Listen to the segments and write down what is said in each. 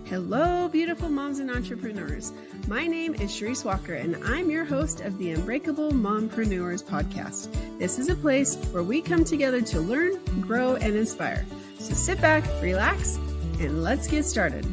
Hello, beautiful moms and entrepreneurs. My name is Sharice Walker, and I'm your host of the Unbreakable Mompreneurs podcast. This is a place where we come together to learn, grow, and inspire. So sit back, relax, and let's get started.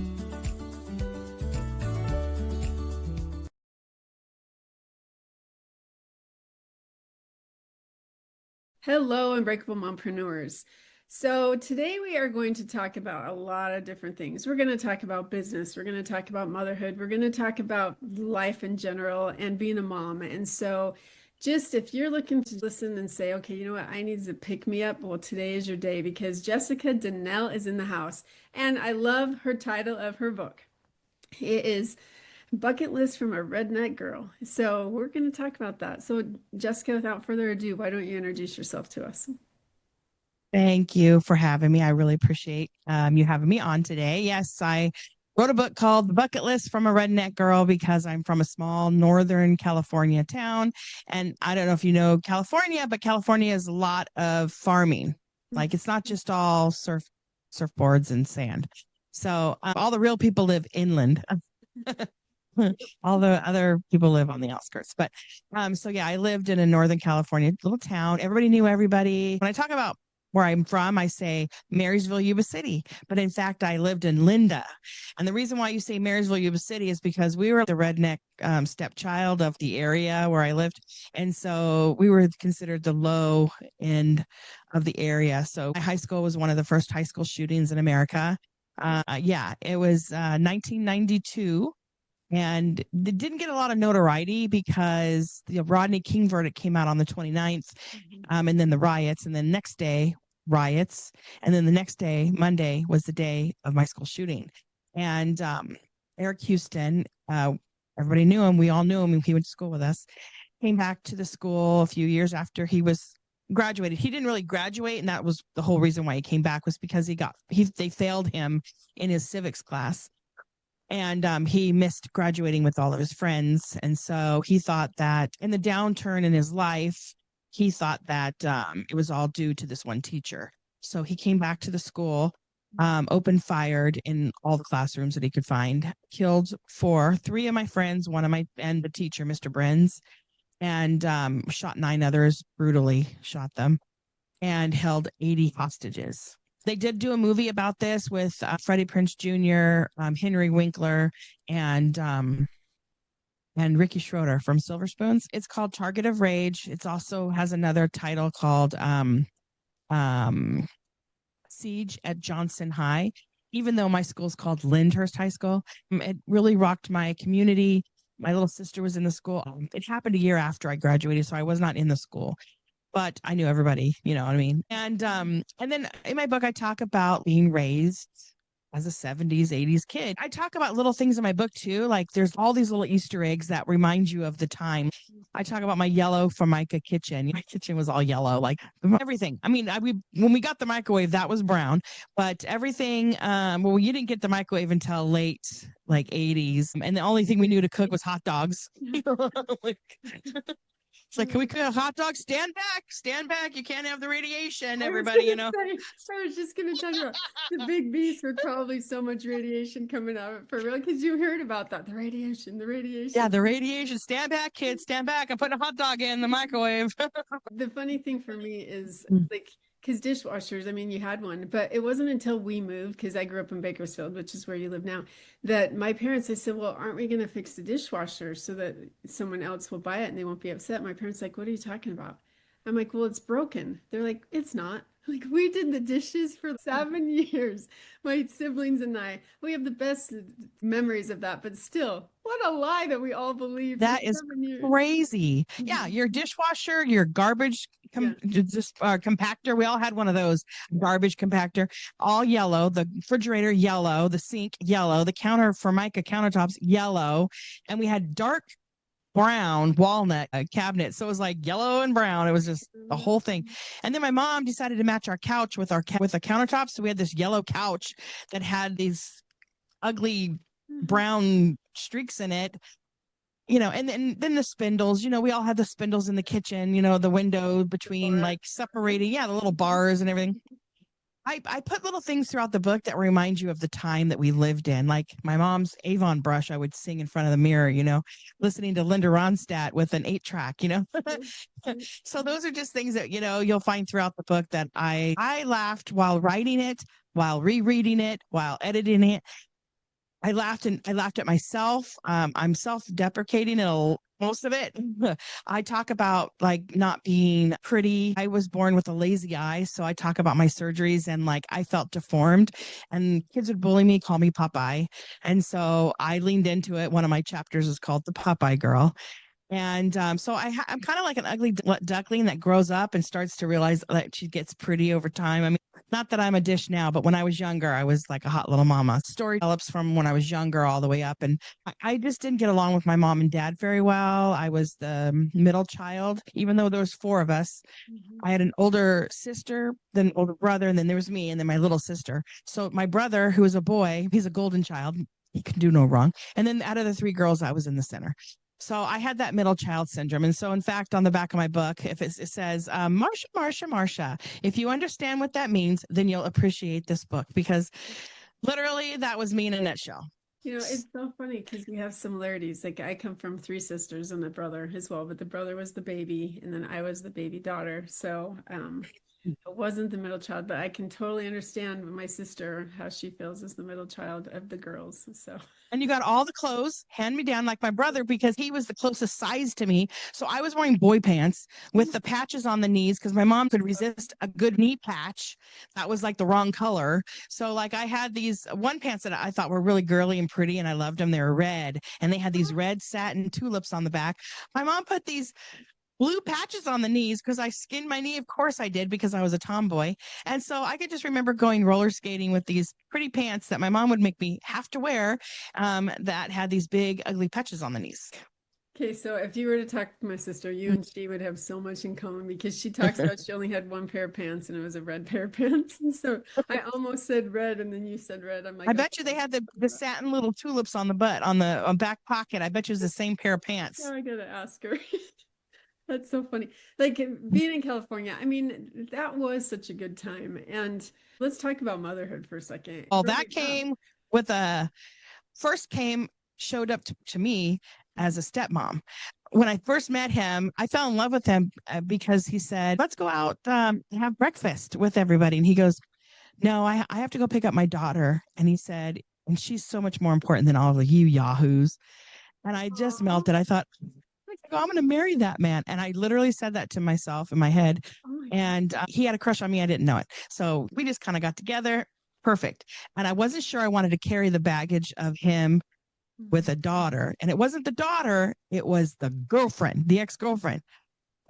Hello, Unbreakable Mompreneurs. So today we are going to talk about a lot of different things. We're going to talk about business. We're going to talk about motherhood. We're going to talk about life in general and being a mom. And so just if you're looking to listen and say, okay, you know what, I need to pick me up. Well, today is your day because Jessica Danel is in the house. And I love her title of her book. It is Bucket List from a Redneck Girl. So we're going to talk about that. So Jessica, without further ado, why don't you introduce yourself to us? Thank you for having me. I really appreciate you having me on today. Yes, I wrote a book called The Bucket List from a Redneck Girl because I'm from a small Northern California town. And I don't know if you know California, but California is a lot of farming. Like it's not just all surfboards and sand. So all the real people live inland. All the other people live on the outskirts. But so yeah, I lived in a Northern California little town. Everybody knew everybody. When I talk about where I'm from, I say Marysville, Yuba City. But in fact, I lived in Linda. And the reason why you say Marysville, Yuba City is because we were the redneck stepchild of the area where I lived. And so we were considered the low end of the area. So my high school was one of the first high school shootings in America. It was 1992. And it didn't get a lot of notoriety because the Rodney King verdict came out on the 29th, and then the riots, and then next day, riots, and then the next day, Monday, was the day of my school shooting. And Eric Houston, everybody knew him. We all knew him. He went to school with us. Came back to the school a few years after he was graduated. He didn't really graduate, and that was the whole reason why he came back, was because they failed him in his civics class. And he missed graduating with all of his friends. And so he thought that in the downturn in his life, he thought that it was all due to this one teacher. So he came back to the school, open fired in all the classrooms that he could find, killed three of my friends, and the teacher, Mr. Brenz, and shot 9 others, brutally shot them, and held 80 hostages. They did do a movie about this with Freddie Prinze Jr., Henry Winkler, and Ricky Schroeder from Silver Spoons. It's called Target of Rage. It also has another title called Siege at Johnson High. Even though my school's called Lyndhurst High School, it really rocked my community. My little sister was in the school. It happened a year after I graduated, so I was not in the school. But I knew everybody, you know what I mean? And then in my book, I talk about being raised as a 70s, 80s kid. I talk about little things in my book too. Like there's all these little Easter eggs that remind you of the time. I talk about my yellow Formica kitchen. My kitchen was all yellow, like everything. I mean, when we got the microwave, that was brown, but everything, you didn't get the microwave until late, like 80s. And the only thing we knew to cook was hot dogs. It's like, can we cook a hot dog? Stand back. You can't have the radiation, everybody, I was just going to tell you, the big beast with probably so much radiation coming out for real, because you heard about that, the radiation. Yeah, the radiation. Stand back, kids, stand back. I'm putting a hot dog in the microwave. The funny thing for me is like, because dishwashers, I mean, you had one, but it wasn't until we moved, because I grew up in Bakersfield, which is where you live now, that my parents, I said, well, aren't we going to fix the dishwasher so that someone else will buy it and they won't be upset? My parents like, what are you talking about? I'm like, well, it's broken. They're like, it's not. Like, we did the dishes for 7 years. My siblings and I, we have the best memories of that, but still, what a lie that we all believe. That is crazy. Yeah, your dishwasher, your garbage compactor. We all had one of those, garbage compactor, all yellow. The refrigerator yellow, the sink yellow, the counter Formica countertops yellow, and we had dark brown walnut cabinet. So it was like yellow and brown. It was just the whole thing. And then my mom decided to match our couch with with the countertops. So we had this yellow couch that had these ugly brown streaks in it. And then the spindles, we all had the spindles in the kitchen, the window between like separating, the little bars and everything. I put little things throughout the book that remind you of the time that we lived in. Like my mom's Avon brush, I would sing in front of the mirror, listening to Linda Ronstadt with an 8 track, So those are just things that, you'll find throughout the book that I laughed while writing it, while rereading it, while editing it. I laughed and I laughed at myself. I'm self-deprecating in most of it. I talk about like not being pretty. I was born with a lazy eye, so I talk about my surgeries and like I felt deformed, and kids would bully me, call me Popeye, and so I leaned into it. One of my chapters is called "The Popeye Girl." And so I'm kind of like an ugly duckling that grows up and starts to realize that she gets pretty over time. I mean, not that I'm a dish now, but when I was younger, I was like a hot little mama. Story develops from when I was younger all the way up. And I just didn't get along with my mom and dad very well. I was the middle child, even though there was four of us. I had an older sister, then older brother, and then there was me, and then my little sister. So my brother, who is a boy, he's a golden child. He can do no wrong. And then out of the three girls, I was in the center. So I had that middle child syndrome. And so, in fact, on the back of my book, if it says, Marsha, Marsha, Marsha, if you understand what that means, then you'll appreciate this book, because literally that was me in a nutshell. It's so funny because we have similarities. Like I come from three sisters and a brother as well, but the brother was the baby and then I was the baby daughter. So I wasn't the middle child, but I can totally understand my sister, how she feels as the middle child of the girls. So. And you got all the clothes hand me down like my brother, because he was the closest size to me. So I was wearing boy pants with the patches on the knees because my mom could resist a good knee patch. That was like the wrong color. So like I had these one pants that I thought were really girly and pretty and I loved them. They were red and they had these red satin tulips on the back. My mom put these blue patches on the knees because I skinned my knee. Of course I did, because I was a tomboy. And so I could just remember going roller skating with these pretty pants that my mom would make me have to wear, that had these big, ugly patches on the knees. Okay, so if you were to talk to my sister, you and she would have so much in common because she talks about she only had one pair of pants and it was a red pair of pants. And so I almost said red and then you said red. I'm like, I bet you they had the satin little tulips on the butt, on the back pocket. I bet you it was the same pair of pants. Now I gotta ask her. That's so funny. Like being in California, I mean, that was such a good time. And let's talk about motherhood for a second. Well, that came with showed up to me as a stepmom. When I first met him, I fell in love with him because he said, let's go out have breakfast with everybody. And he goes, no, I have to go pick up my daughter. And he said, and she's so much more important than all of you yahoos. And I just melted. I thought, I'm going to marry that man. And I literally said that to myself in my head. And he had a crush on me. I didn't know it. So we just kind of got together. Perfect. And I wasn't sure I wanted to carry the baggage of him with a daughter. And it wasn't the daughter. It was the girlfriend, the ex-girlfriend.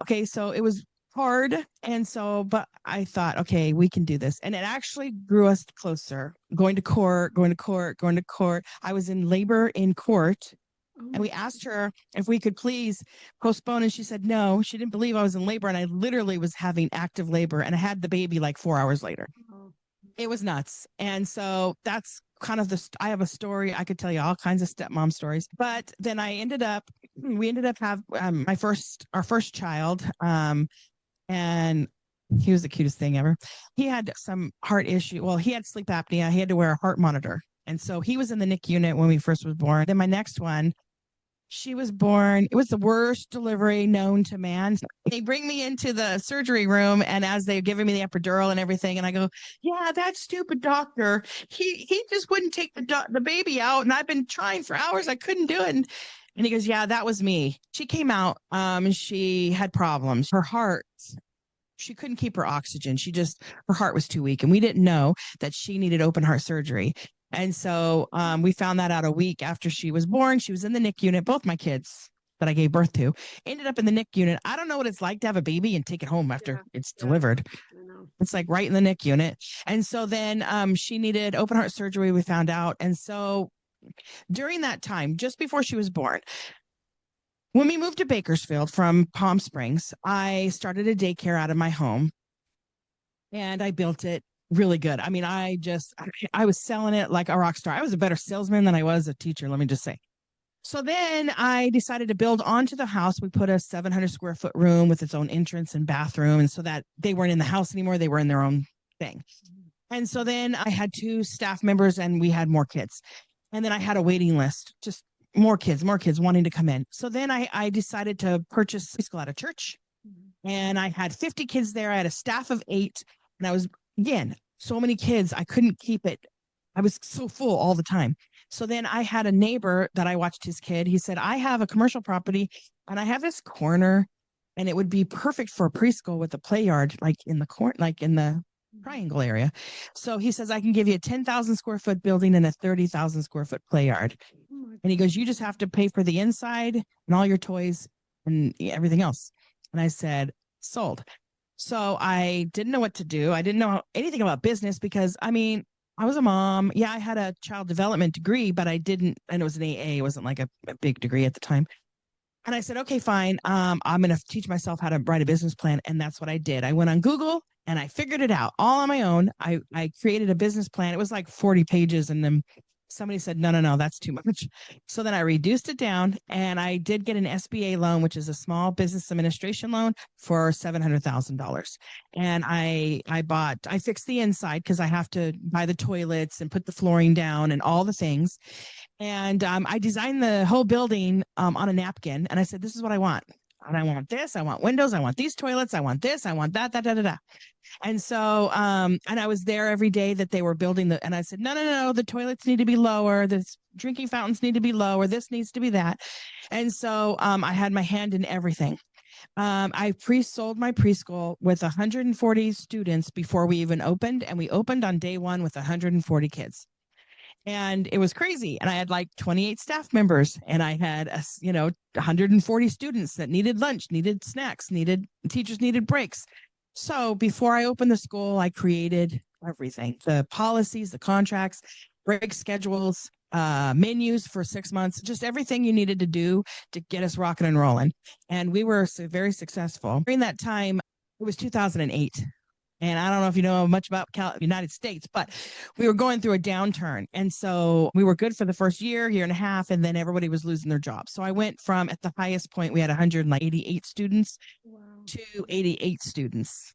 Okay. So it was hard. And so, but I thought, okay, we can do this. And it actually grew us closer, going to court, going to court, going to court. I was in labor in court. And we asked her if we could please postpone. And she said no. She didn't believe I was in labor. And I literally was having active labor. And I had the baby like 4 hours later. It was nuts. And so that's kind of I have a story. I could tell you all kinds of stepmom stories. But then we ended up have our first child. And he was the cutest thing ever. He had some heart issue. Well, he had sleep apnea. He had to wear a heart monitor. And so he was in the NICU unit when we first was born. Then my next one, she was born. It was the worst delivery known to man. They bring me into the surgery room, and as they're giving me the epidural and everything, and I go, yeah, that stupid doctor, he just wouldn't take the baby out, and I've been trying for hours. I couldn't do it. And he goes, yeah, that was me. She came out, and she had problems. Her heart, she couldn't keep her oxygen. Her heart was too weak, and we didn't know that she needed open heart surgery. And so we found that out a week after she was born. She was in the NICU unit. Both my kids that I gave birth to ended up in the NICU unit. I don't know what it's like to have a baby and take it home after it's delivered. It's like right in the NICU unit. And so then she needed open heart surgery, we found out. And so during that time, just before she was born, when we moved to Bakersfield from Palm Springs, I started a daycare out of my home and I built it really good. I mean, I was selling it like a rock star. I was a better salesman than I was a teacher, let me just say. So then I decided to build onto the house. We put a 700 square foot room with its own entrance and bathroom. And so that they weren't in the house anymore. They were in their own thing. And so then I had two staff members and we had more kids. And then I had a waiting list, just more kids wanting to come in. So then I decided to purchase preschool at a church, and I had 50 kids there. I had a staff of 8, and I was, again, so many kids, I couldn't keep it. I was so full all the time. So then I had a neighbor that I watched his kid. He said, I have a commercial property and I have this corner, and it would be perfect for a preschool with a play yard, like in the corner, like in the triangle area. So he says, I can give you a 10,000 square foot building and a 30,000 square foot play yard. And he goes, you just have to pay for the inside and all your toys and everything else. And I said, sold. So I didn't know what to do. I didn't know anything about business because, I mean, I was a mom. Yeah, I had a child development degree, but I didn't, and it was an AA. It wasn't like a big degree at the time. And I said, okay, fine. I'm going to teach myself how to write a business plan. And that's what I did. I went on Google and I figured it out all on my own. I created a business plan. It was like 40 pages. And then somebody said, no, that's too much. So then I reduced it down, and I did get an SBA loan, which is a small business administration loan, for $700,000. And I fixed the inside because I have to buy the toilets and put the flooring down and all the things. And I designed the whole building on a napkin. And I said, this is what I want. And I want this. I want windows. I want these toilets. I want this. I want that, da. And so, and I was there every day that they were building and I said, no, the toilets need to be lower. The drinking fountains need to be lower. This needs to be that. And so, I had my hand in everything. I pre-sold my preschool with 140 students before we even opened. And we opened on day 1 with 140 kids. And it was crazy. And I had like 28 staff members, and I had, 140 students that needed lunch, needed snacks, teachers needed breaks. So before I opened the school, I created everything, the policies, the contracts, break schedules, menus for 6 months, just everything you needed to do to get us rocking and rolling. And we were very successful. During that time, it was 2008. And I don't know if you know much about United States, but we were going through a downturn. And so we were good for the first year and a half, and then everybody was losing their jobs. So I went from, at the highest point, we had 188 students to 88 students.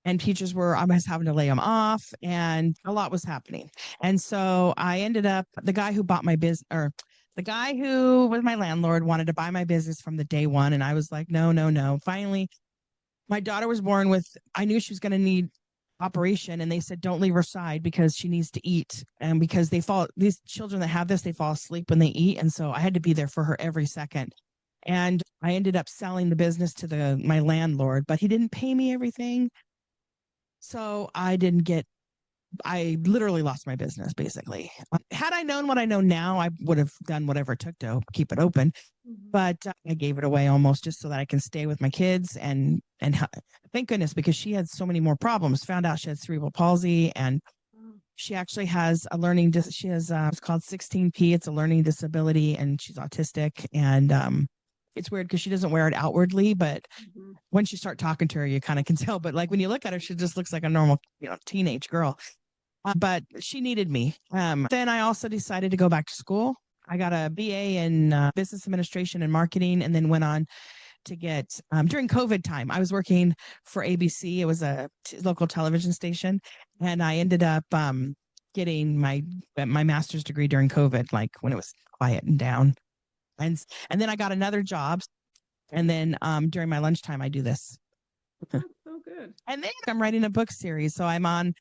And teachers I was having to lay them off, and a lot was happening. And so I ended up, the guy who bought my business, or the guy who was my landlord, wanted to buy my business from the day one. And I was like, no. Finally, my daughter was born with, I knew she was going to need operation, and they said, don't leave her side because she needs to eat. And because these children that have this, they fall asleep when they eat. And so I had to be there for her every second. And I ended up selling the business to my landlord, but he didn't pay me everything. So I literally lost my business, basically. Had I known what I know now, I would have done whatever it took to keep it open. But I gave it away almost just so that I can stay with my kids. And thank goodness, because she had so many more problems. Found out she had cerebral palsy, and she actually has it's called 16P. It's a learning disability, and she's autistic. And it's weird because she doesn't wear it outwardly, but once you start talking to her, you kind of can tell. But like when you look at her, she just looks like a normal, teenage girl. But she needed me. Then I also decided to go back to school. I got a BA in business administration and marketing, and then went on to get, during COVID time, I was working for ABC. It was a local television station. And I ended up getting my master's degree during COVID, like when it was quiet and down. And then I got another job. And then during my lunchtime, I do this. Oh, so good. And then I'm writing a book series. So I'm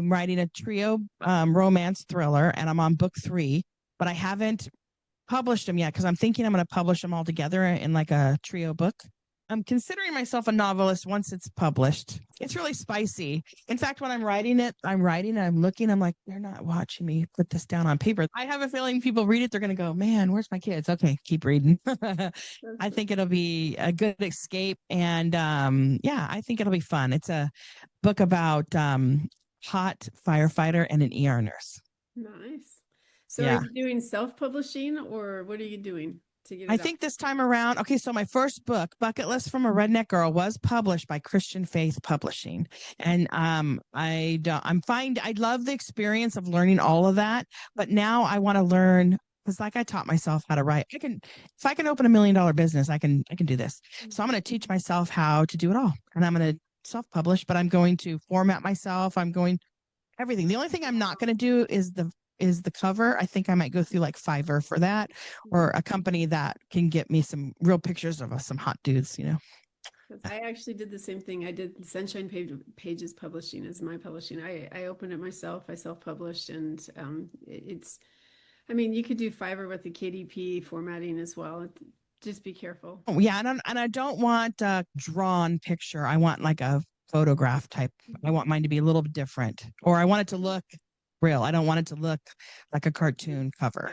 writing a trio romance thriller, and I'm on book 3, but I haven't published them yet because I'm thinking I'm going to publish them all together in like a trio book. I'm considering myself a novelist once it's published. It's really spicy. In fact, when I'm writing it, I'm looking, I'm like, they're not watching me put this down on paper. I have a feeling people read it, they're going to go, man, where's my kids? Okay, keep reading. I think it'll be a good escape. And I think it'll be fun. It's a book about hot firefighter and an ER nurse. Nice. So are you doing self-publishing, or what are you doing to get it out? Think this time around, okay, so my first book, Bucket List from a Redneck Girl, was published by Christian Faith Publishing. And I love the experience of learning all of that, but now I want to learn, because like I taught myself how to write. If I can open $1 million business, I can do this. So I'm going to teach myself how to do it all. And I'm going to self-publish, but I'm going to format myself. everything. The only thing I'm not going to do is the cover. I think I might go through like Fiverr for that, or a company that can get me some real pictures of us, some hot dudes, you know. Because I actually did the same thing. I did Pages Publishing as my publishing. I opened it myself. I self-published, and it's. I mean, you could do Fiverr with the KDP formatting as well. Just be careful. Oh, yeah, and I don't want a drawn picture. I want like a photograph type. I want mine to be a little bit different, or I want it to look real. I don't want it to look like a cartoon cover.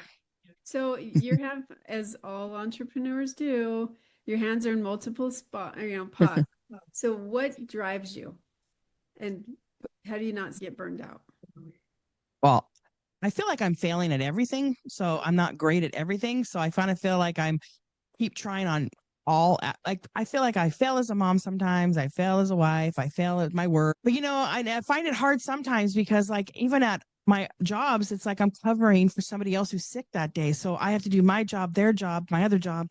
So you have, as all entrepreneurs do, your hands are in multiple pots. So what drives you, and how do you not get burned out? Well, I feel like I'm failing at everything, so I'm not great at everything. So I kind of feel like I'm keep trying on like I feel like I fail as a mom sometimes, I fail as a wife, I fail at my work. But I find it hard sometimes because like even at my jobs, it's like I'm covering for somebody else who's sick that day. So I have to do my job, their job, my other job.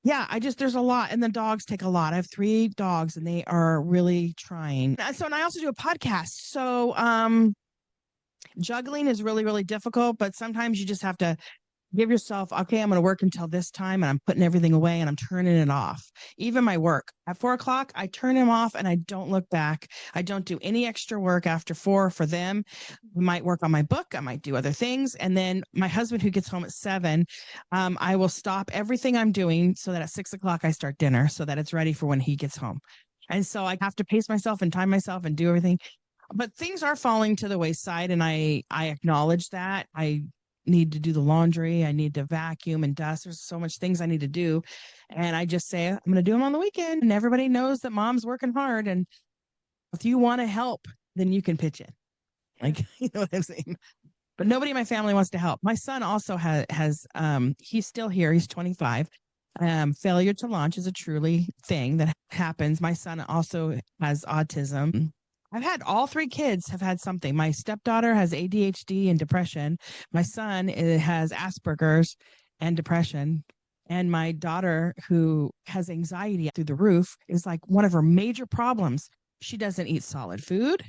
Yeah, there's a lot. And the dogs take a lot. I have 3 dogs and they are really trying. And I also do a podcast. So juggling is really, really difficult, but sometimes you just have to give yourself, okay, I'm going to work until this time and I'm putting everything away and I'm turning it off. Even my work at 4 o'clock, I turn them off and I don't look back. I don't do any extra work after 4 for them. I might work on my book. I might do other things. And then my husband, who gets home at 7, I will stop everything I'm doing so that at 6 o'clock I start dinner so that it's ready for when he gets home. And so I have to pace myself and time myself and do everything. But things are falling to the wayside and I acknowledge that. I need to do the laundry. I need to vacuum and dust. There's so much things I need to do. And I just say, I'm going to do them on the weekend. And everybody knows that mom's working hard. And if you want to help, then you can pitch in. Like, you know what I'm saying? But nobody in my family wants to help. My son also has he's still here. He's 25. Failure to launch is a truly thing that happens. My son also has autism. I've had all 3 kids have had something. My stepdaughter has ADHD and depression. My son has Asperger's and depression. And my daughter, who has anxiety through the roof, is like one of her major problems. She doesn't eat solid food.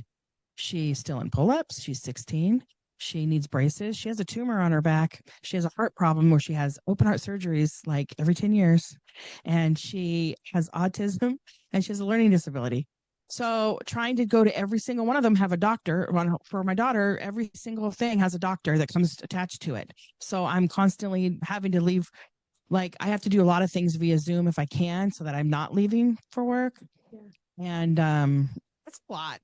She's still in pull-ups. She's 16. She needs braces. She has a tumor on her back. She has a heart problem where she has open heart surgeries like every 10 years. And she has autism and she has a learning disability. So trying to go to every single one of them have a doctor. For my daughter, every single thing has a doctor that comes attached to it. So I'm constantly having to leave. Like I have to do a lot of things via Zoom if I can so that I'm not leaving for work. Yeah. And that's a lot.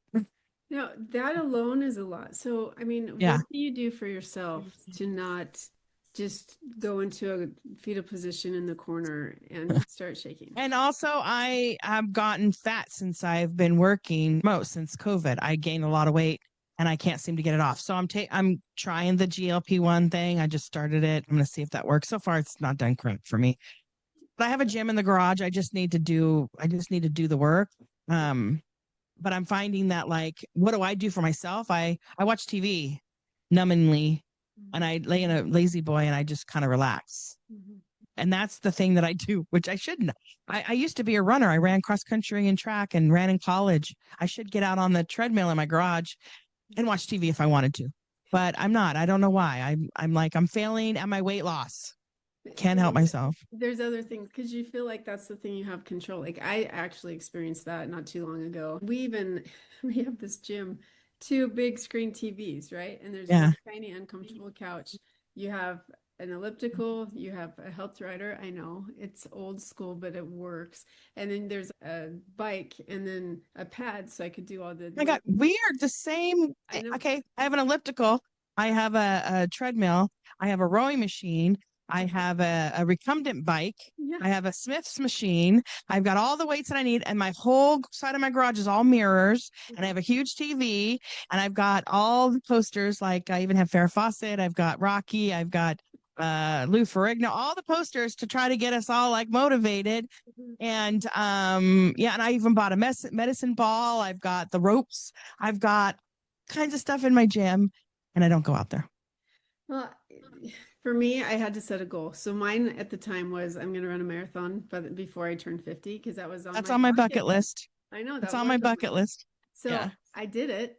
Now, that alone is a lot. So, I mean, Yeah. what do you do for yourself to not just go into a fetal position in the corner and start shaking? And also, I have gotten fat since I've been working since COVID. I gained a lot of weight and I can't seem to get it off. So I'm trying the GLP-1 thing. I just started it. I'm going to see if that works. So far, it's not done correct for me. But I have a gym in the garage. I just need to do the work. But I'm finding that like, what do I do for myself? I watch TV numbingly and I lay in a lazy boy and I just kind of relax. Mm-hmm. And that's the thing that I do, which I shouldn't. I used to be a runner. I ran cross country and track and ran in college. I should get out on the treadmill in my garage and watch TV if I wanted to, but I'm not. I don't know why. I'm failing at my weight loss. Can't help myself. There's other things because you feel like that's the thing you have control. Like I actually experienced that not too long ago. We have this gym, 2 big screen TVs, right? And there's a tiny uncomfortable couch. You have an elliptical, you have a health rider. I know it's old school, but it works. And then there's a bike and then a pad so I could do all the. I got weird. The same. Okay. I have an elliptical. I have a treadmill. I have a rowing machine. I have a recumbent bike. Yeah. I have a Smith's machine. I've got all the weights that I need. And my whole side of my garage is all mirrors. And I have a huge TV. And I've got all the posters. Like I even have Farrah Fawcett. I've got Rocky. I've got Lou Ferrigno, all the posters to try to get us all like motivated. And and I even bought a medicine ball. I've got the ropes. I've got kinds of stuff in my gym. And I don't go out there. Well, for me, I had to set a goal. So mine at the time was I'm going to run a marathon, but before I turned 50, because that's on my bucket list. I know that's on my bucket list. So I did it.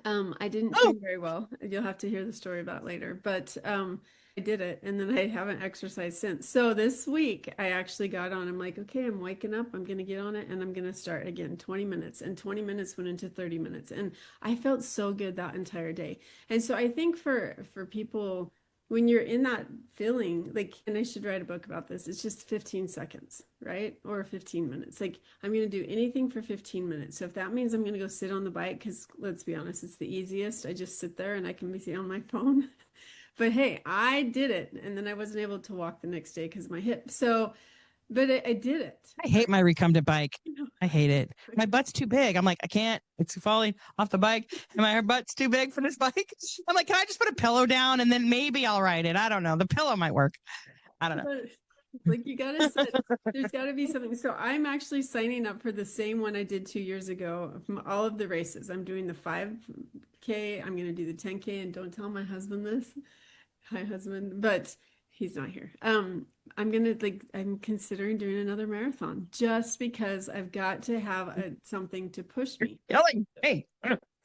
I didn't Oh, train very well. You'll have to hear the story about later, but I did it and then I haven't exercised since. So this week I actually got on. I'm like, okay, I'm waking up. I'm gonna get on it and I'm gonna start again 20 minutes. And 20 minutes went into 30 minutes. And I felt so good that entire day. And so I think for people when you're in that feeling, like, and I should write a book about this, it's just 15 seconds, right? Or 15 minutes. Like, I'm going to do anything for 15 minutes. So if that means I'm going to go sit on the bike, because let's be honest, it's the easiest. I just sit there and I can be on my phone. But hey, I did it. And then I wasn't able to walk the next day because of my hip. So, but I did it. I hate my recumbent bike. You know, I hate it. My butt's too big. I'm like, I can't. It's falling off the bike. And my butt's too big for this bike. I'm like, can I just put a pillow down and then maybe I'll ride it? I don't know. The pillow might work. I don't know. like you gotta sit. There's gotta be something. So I'm actually signing up for the same one I did 2 years ago from all of the races. I'm doing the 5K. I'm gonna do the 10K, and don't tell my husband this. Hi, husband, but he's not here. I'm considering doing another marathon just because I've got to have something to push me. Yelling. Hey.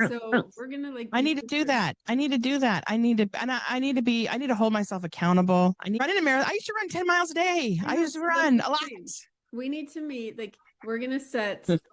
So we're gonna like. I need to do that. I need to do that. I need to, and I need to be, I need to hold myself accountable. I need to run in a marathon. I used to run 10 miles a day. I used to run a lot. We need to meet. Like, we're gonna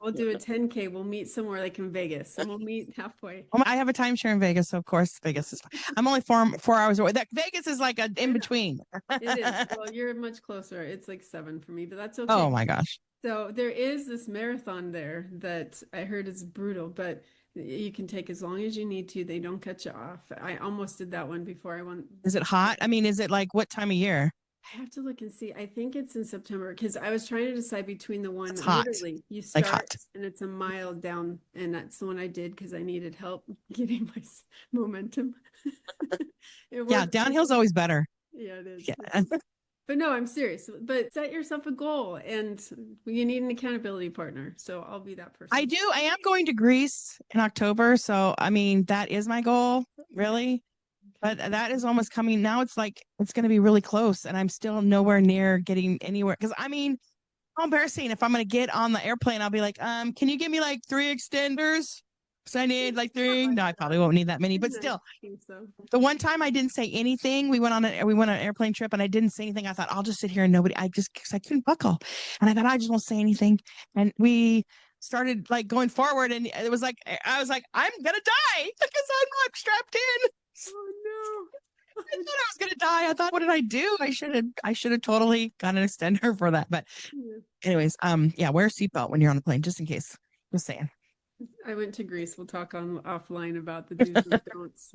we'll do a 10K. We'll meet somewhere like in Vegas and we'll meet halfway. I have a timeshare in Vegas, so of course Vegas is fine. I'm only 4 hours away. That Vegas is like a in between. It is. Well, you're much closer. It's like 7 for me, but that's okay. Oh my gosh. So there is this marathon there that I heard is brutal, but you can take as long as you need to. They don't cut you off. I almost did that one before I went. Is it hot? I mean, is it like what time of year? I have to look and see. I think it's in September because I was trying to decide between the one It's hot. literally you Like start hot. and it's a mile down, and that's the one I did because I needed help getting my momentum. Yeah, downhill's always better. Yeah, it is. Yeah. But no, I'm serious. But set yourself a goal, and you need an accountability partner. So I'll be that person. I do. I am going to Greece in October, so I mean that is my goal, really. But that is almost coming now. It's like it's going to be really close, and I'm still nowhere near getting anywhere. Because I mean, how embarrassing! If I'm going to get on the airplane, I'll be like, can you give me like 3 extenders? Because I need like 3. No, I probably won't need that many, but still. So. The one time I didn't say anything, we went on an airplane trip, and I didn't say anything. I thought I'll just sit here and nobody. Because I couldn't buckle, and I thought I just won't say anything. And we started like going forward, and it was like I was like, I'm gonna die because I'm not strapped in. Oh no. I thought I was gonna die. I thought, what did I do? I should have totally got an extender for that. But anyways, yeah, wear a seatbelt when you're on the plane, just in case. Just saying. I went to Greece. We'll talk offline about the do's and don'ts.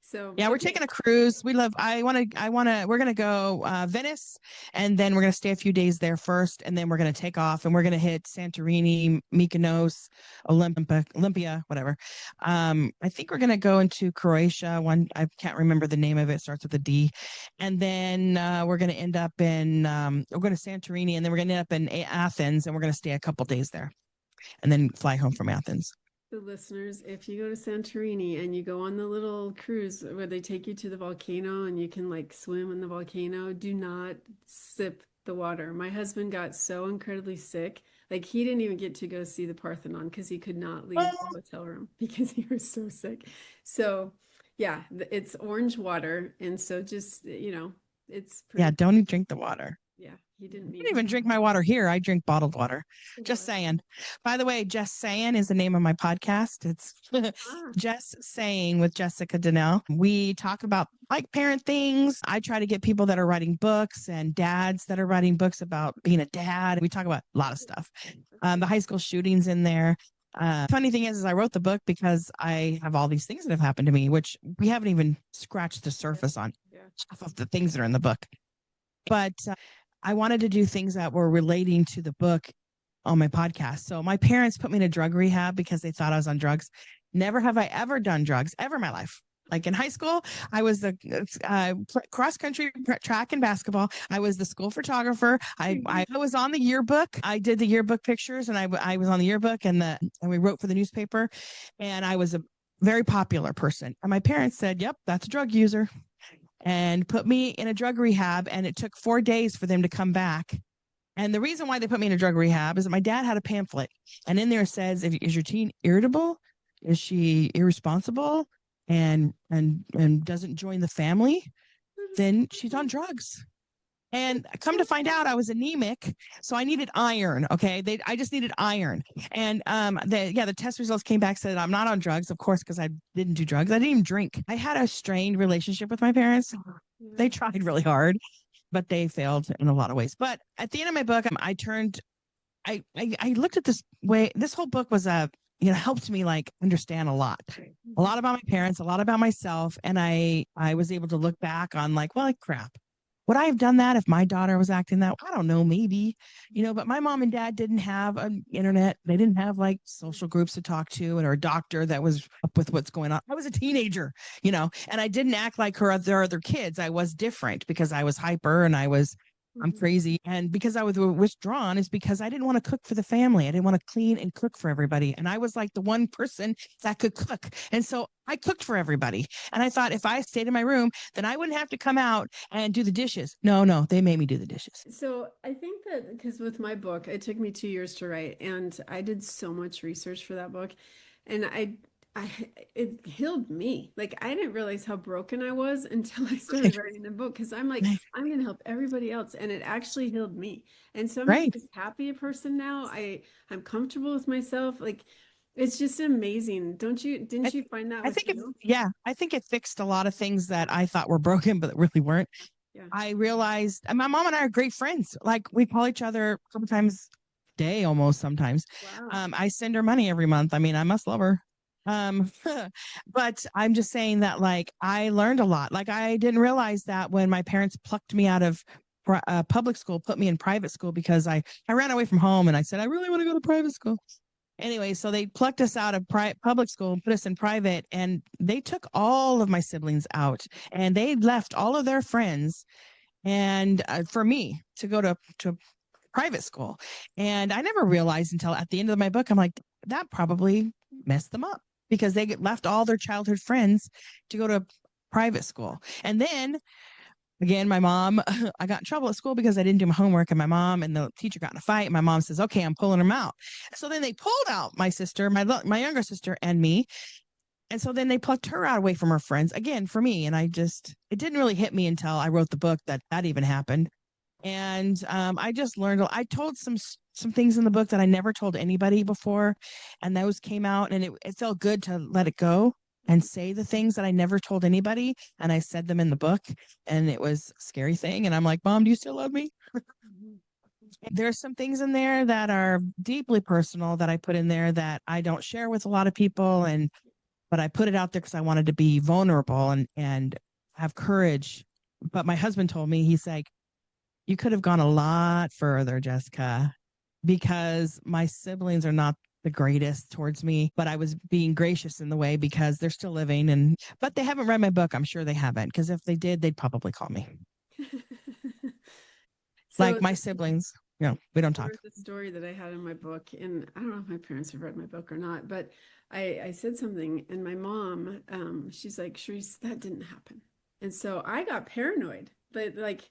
So yeah, we're taking a cruise. We're gonna go Venice, and then we're gonna stay a few days there first, and then we're gonna take off and we're gonna hit Santorini, Mykonos, Olympia, whatever. I think we're gonna go into Croatia. I can't remember the name of it. It starts with a D. And then we're gonna end up in we're going to Santorini, and then we're gonna end up in Athens, and we're gonna stay a couple days there, and then fly home from Athens. The listeners, if you go to Santorini and you go on the little cruise where they take you to the volcano and you can like swim in the volcano, do not sip the water. My husband got so incredibly sick. Like, he didn't even get to go see the Parthenon because he could not leave the hotel room because he was so sick. So yeah, it's orange water. And so just, it's pretty. Yeah, don't even drink the water. Yeah, he didn't even drink my water here. I drink bottled water. Just saying. By the way, Just Saying is the name of my podcast. It's Just Saying with Jessica Danel. We talk about like parent things. I try to get people that are writing books and dads that are writing books about being a dad. We talk about a lot of stuff. The high school shootings in there. Funny thing is I wrote the book because I have all these things that have happened to me, which we haven't even scratched the surface on half of the things that are in the book. But I wanted to do things that were relating to the book on my podcast. So my parents put me in a drug rehab because they thought I was on drugs. Never have I ever done drugs ever in my life. Like in high school, I was the cross country track and basketball. I was the school photographer. I was on the yearbook. I did the yearbook pictures, and I was on the yearbook, and we wrote for the newspaper. And I was a very popular person. And my parents said, "Yep, that's a drug user," and put me in a drug rehab. And it took 4 days for them to come back. And the reason why they put me in a drug rehab is that my dad had a pamphlet, and in there says, "Is your teen irritable? is she irresponsible and doesn't join the family, then she's on drugs. And come to find out, I was anemic, so I needed iron. Okay, I just needed iron, and the test results came back said I'm not on drugs, of course, because I didn't do drugs. I didn't even drink. I had a strained relationship with my parents. They tried really hard, but they failed in a lot of ways. But at the end of my book, I looked at this way. This whole book was helped me like understand a lot about my parents, a lot about myself, and I was able to look back on like, well, like crap. Would I have done that if my daughter was acting that? I don't know, maybe, but my mom and dad didn't have an internet. They didn't have like social groups to talk to and or a doctor that was up with what's going on. I was a teenager, and I didn't act like their other kids. I was different because I was hyper and I'm crazy. And because I was withdrawn is because I didn't want to cook for the family. I didn't want to clean and cook for everybody. And I was like the one person that could cook. And so I cooked for everybody. And I thought if I stayed in my room, then I wouldn't have to come out and do the dishes. No, they made me do the dishes. So I think that because with my book, it took me 2 years to write, and I did so much research for that book, and it healed me. Like I didn't realize how broken I was until I started writing the book, because I'm like, I'm going to help everybody else, and it actually healed me. And so I'm Right. just happy a person now. I'm comfortable with myself. Like it's just amazing. Didn't you find that I with think you? I think it fixed a lot of things that I thought were broken, but really weren't. Yeah. I realized and my mom and I are great friends. Like we call each other sometimes a day, almost sometimes. Wow. I send her money every month. I mean, I must love her. Um, but I'm just saying that like I learned a lot. Like I didn't realize that when my parents plucked me out of public school, put me in private school because I ran away from home and I said I really want to go to private school. Anyway, so they plucked us out of public school and put us in private, and they took all of my siblings out, and they left all of their friends and for me to go to private school. And I never realized until at the end of my book, I'm like, that probably messed them up because they left all their childhood friends to go to private school. And then again, my mom, I got in trouble at school because I didn't do my homework, and my mom and the teacher got in a fight. And my mom says, "Okay, I'm pulling them out." So then they pulled out my sister, my younger sister, and me. And so then they plucked her out away from her friends again for me. And it didn't really hit me until I wrote the book that even happened. And I just learned. I told some things in the book that I never told anybody before, and those came out, and it felt good to let it go and say the things that I never told anybody, and I said them in the book, and it was a scary thing. And I'm like, Mom, do you still love me? Mhm. There's some things in there that are deeply personal that I put in there that I don't share with a lot of people, and but I put it out there because I wanted to be vulnerable and have courage. But my husband told me, he's like, you could have gone a lot further, Jessica, because my siblings are not the greatest towards me, but I was being gracious in the way because they're still living but they haven't read my book. I'm sure they haven't, because if they did, they'd probably call me. So Like my siblings, we don't talk. there's a story that I had in my book, and I don't know if my parents have read my book or not, but I said something, and my mom, she's like, Sharice, that didn't happen. And so I got paranoid, but like,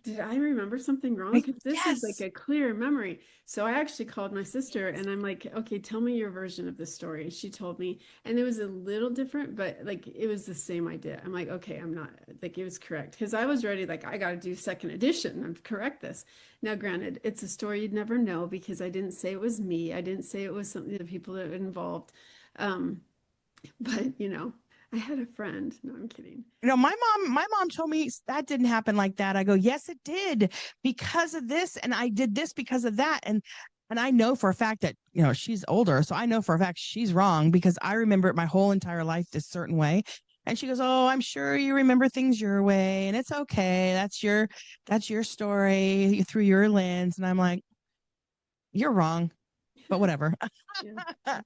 did I remember something wrong? Like, Because this is like yes. a clear memory. So I actually called my sister and I'm like, okay, tell me your version of the story. And she told me, and it was a little different, but like it was the same idea. I'm like, okay, I'm not like it was correct. Because I was ready, like, I got to do second edition and correct this. Now, granted, it's a story you'd never know because I didn't say it was me. I didn't say it was something the people that were involved. Um, but I had a friend. No, I'm kidding. My mom told me that didn't happen like that. I go, yes, it did because of this. And I did this because of that. And I know for a fact that, she's older. So I know for a fact she's wrong because I remember it my whole entire life this certain way. And she goes, oh, I'm sure you remember things your way, and it's okay. That's your story through your lens. And I'm like, you're wrong, but whatever. Yeah. And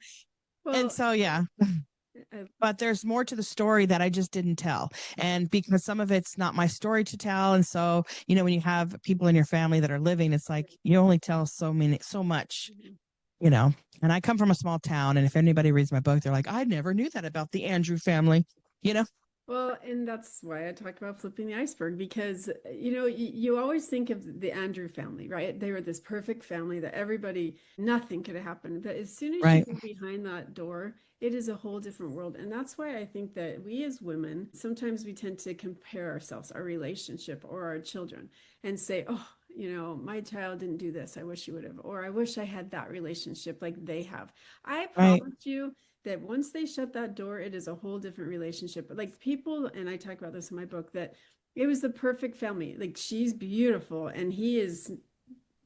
Well, so, yeah, I, but there's more to the story that I just didn't tell. And because some of it's not my story to tell. And so, when you have people in your family that are living, it's like you only tell so much, mhm. you know. And I come from a small town. And if anybody reads my book, they're like, I never knew that about the Andrew family, you know? Well, and that's why I talk about flipping the iceberg because, you always think of the Andrew family, right? They were this perfect family that everybody, nothing could have happened. But as soon as you Right. go behind that door, it is a whole different world. And that's why I think that we as women, sometimes we tend to compare ourselves, our relationship or our children, and say, oh, my child didn't do this. I wish he would have. Or I wish I had that relationship like they have. I Right. promise you that once they shut that door, it is a whole different relationship. Like people, and I talk about this in my book, that it was the perfect family. Like she's beautiful and he is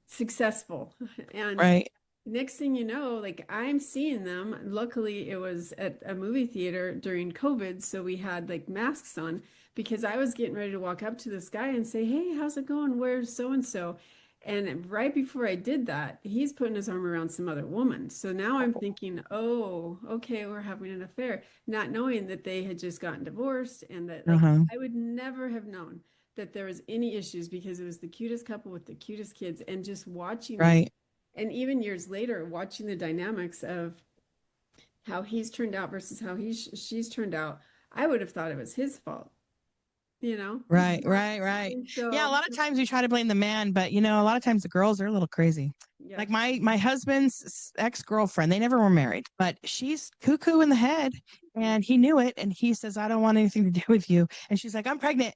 successful. And Right. next thing you know, like I'm seeing them. Luckily, it was at a movie theater during COVID, so we had like masks on because I was getting ready to walk up to this guy and say, "Hey, how's it going? Where's so and so?" And right before I did that, he's putting his arm around some other woman. So now I'm thinking, oh, okay, we're having an affair, not knowing that they had just gotten divorced and that like Uh-huh. I would never have known that there was any issues because it was the cutest couple with the cutest kids and just watching them Right. and even years later watching the dynamics of how he's turned out versus how she's turned out, I would have thought it was his fault, you know. Right. Right. Right. And Yeah, a so lot of times we try to blame the man, but a lot of times the girls are a little crazy. yeah, Like my husband's ex-girlfriend, they never were married, but she's cuckoo in the head yeah, and he knew it and he says, "I don't want anything to do with you." And she's like, "I'm pregnant."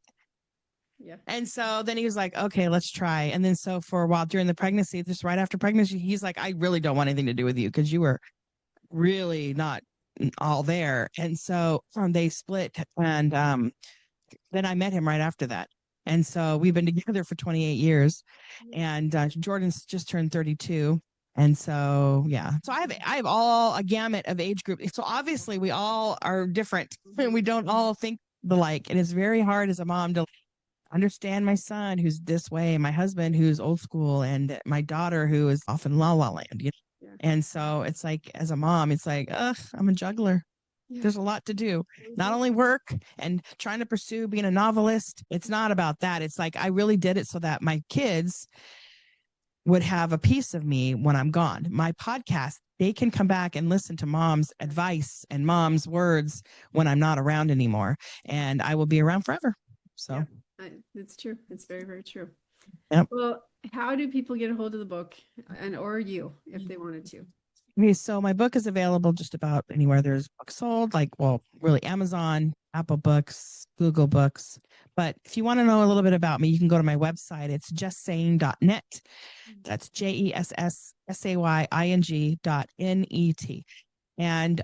yeah, And so then he was like, "Okay, let's try." And then so for a while during the pregnancy, just right after pregnancy, he's like, "I really don't want anything to do with you because you were really not all there." And so they split and then I met him right after that. And so we've been together for 28 years yeah. and Jordan's just turned 32. And so, yeah. So I have all a gamut of age group. So obviously we all are different and Mhm. we don't all think the like. And it's very hard as a mom to understand my son who's this way, my husband who's old school, and my daughter who is off in La La Land. Yeah, And so it's like, as a mom, it's like, ugh, I'm a juggler. yeah. There's a lot to do. Not Mhm. only work and trying to pursue being a novelist. It's not about that. It's like I really did it so that my kids would have a piece of me when I'm gone. My podcast, they can come back and listen to mom's Yeah, advice and mom's words when I'm not around anymore. And I will be around forever. yeah. So, It's true. It's very, very true. yep. Well, how do people get a hold of the book and or you if they wanted to? Okay, so my book is available just about anywhere there's books sold, like, well, really Amazon, Apple Books, Google Books. But if you want to know a little bit about me, you can go to my website. It's justsaying.net. That's JESSSAYING.net. And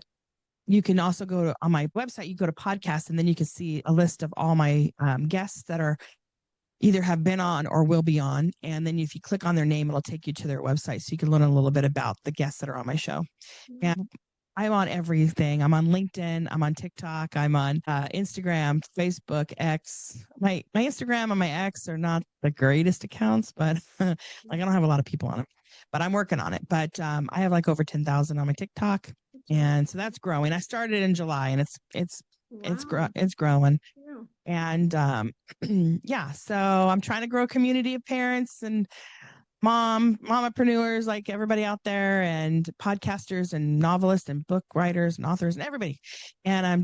you can also go to on my website, you go to podcast, and then you can see a list of all my guests that are either have been on or will be on. And then if you click on their name, it'll take you to their website so you can learn a little bit about the guests that are on my show. And I'm on everything. I'm on LinkedIn. I'm on TikTok. I'm on Instagram, Facebook, X. My Instagram and my X are not the greatest accounts, but like I don't have a lot of people on them. But I'm working on it. But I have like over 10,000 on my TikTok, and so that's growing. I started in July, and Wow. it's growing. Yeah. And yeah, so I'm trying to grow a community of parents and mompreneurs like everybody out there and podcasters and novelists and book writers and authors and everybody. And I'm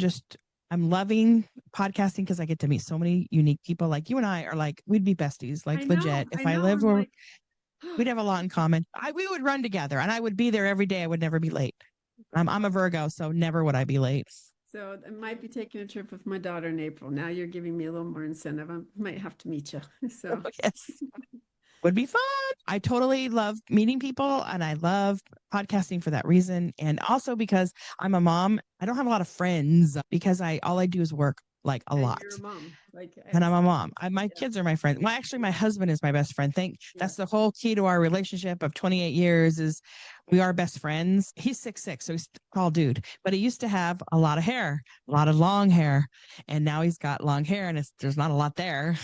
loving podcasting because I get to meet so many unique people. Like you and I are like we'd be besties, I like legit. know. I If I know. lived I'm where like, we'd have a lot in common. We would run together and I would be there every day. I would never be late. I'm a Virgo, so never would I be late. so I might be taking a trip with my daughter in April. Now you're giving me a little more incentive. I might have to meet you. So, Yes. Would be fun. I totally love meeting people and I love podcasting for that reason. And also because I'm a mom, I don't have a lot of friends because I all I do is work like a and lot. you're a mom. Like, And I'm it's, a mom. My yeah, kids are my friends. Well, actually, my husband is my best friend. yeah. That's the whole key to our relationship of 28 years is we are best friends. He's 6'6", so he's a tall dude, but he used to have a lot of hair, a lot of long hair, and now he's got long hair, and there's not a lot there.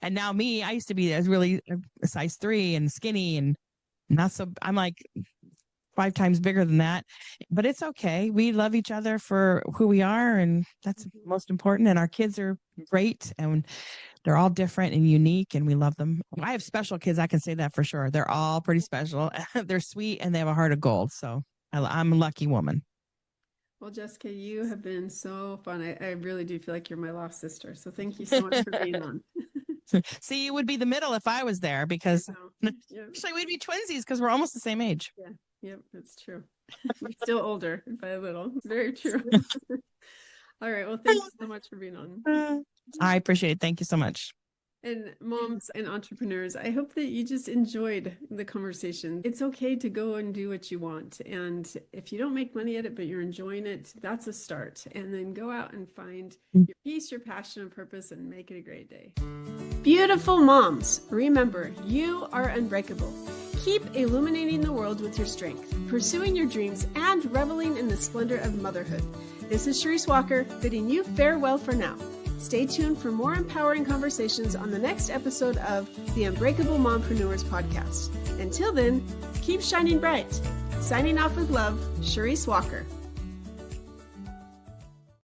And now me, I used to be as really a size 3 and skinny and not so. I'm like 5 times bigger than that, but it's okay. We love each other for who we are, and that's Mhm. most important. And our kids are great, and they're all different and unique, and we love them. I have special kids. I can say that for sure. They're all pretty special. They're sweet, and they have a heart of gold. So I'm a lucky woman. Well, Jessica, you have been so fun. I really do feel like you're my lost sister. So thank you so much for being on. See, you would be the middle if I was there because Yep. actually we'd be twinsies because we're almost the same age. Yeah. Yep. That's true. You're still older by a little. It's very true. All right. Well, thank you so much for being on. I appreciate it. Thank you so much. And moms and entrepreneurs, I hope that you just enjoyed the conversation. It's okay to go and do what you want. And if you don't make money at it, but you're enjoying it, that's a start. And then go out and find your peace, your passion, and purpose, and make it a great day. Beautiful moms, remember, you are unbreakable. Keep illuminating the world with your strength, pursuing your dreams, and reveling in the splendor of motherhood. This is Sharice Walker, bidding you farewell for now. Stay tuned for more empowering conversations on the next episode of the Unbreakable Mompreneurs podcast. Until then, keep shining bright. Signing off with love, Sharice Walker.